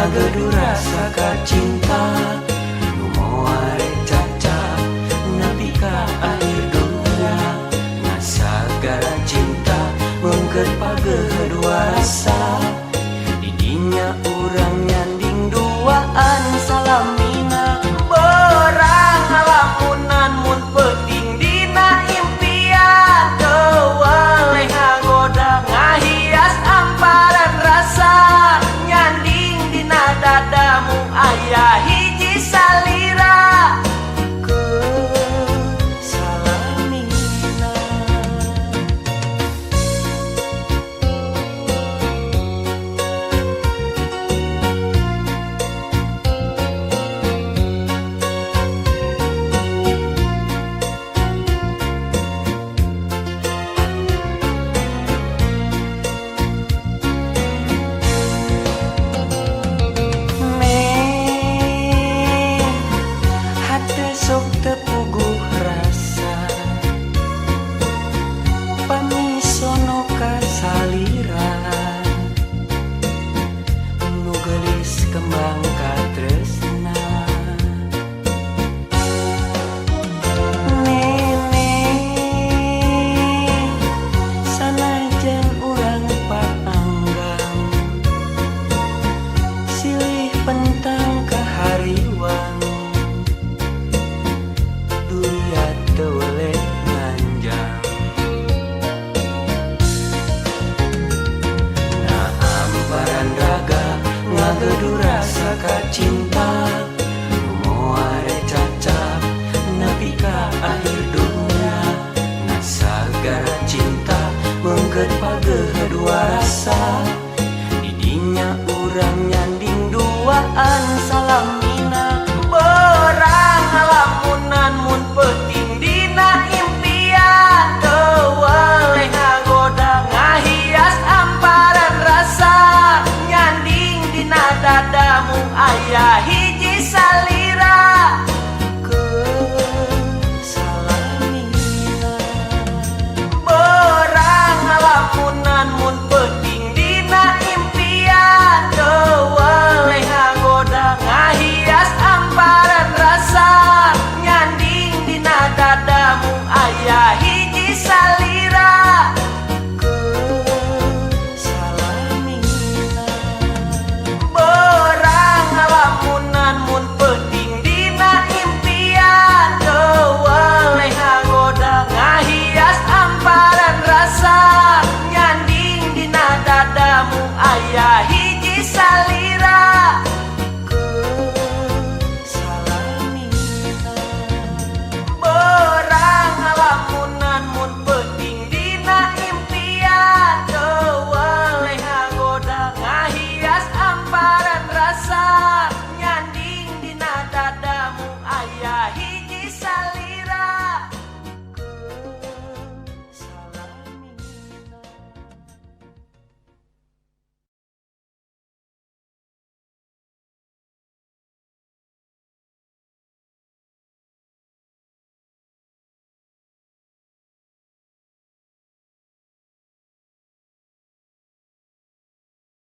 Gaduh rasa ka cinta nu moal caca nepi ka akhir dunia ngasagara cinta mungkeun pageudua rasa didinya urang nyanding duaan salamina borang ngalamunan mun peuting dina impian teu waleh ngagoda ngahias amparan rasa dadamu aya hiji salira ke salamina. Sok tepuguh rasa pamisono ka salira nu geulis kembang ka tresna nene sanajan urang paanggang silih pentang ka hariwang gaduh rasa ka cinta nu moal caca nepi ka akhir dunia ngasagara cinta mungkeun pageudua rasa didinya urang nyanding duaan salamina borang ngalamunan mun peuting dina impian teu waleh ngagoda ngahias amparan rasa dadamu aya hiji salira ke salamina borang ngalamunan mun peuting dina impian teu waleh ngagoda ngahias amparan rasa nyanding dina dadamu aya hiji salira mun peuting dina impian teu waleh ngagoda ngahias amparan rasa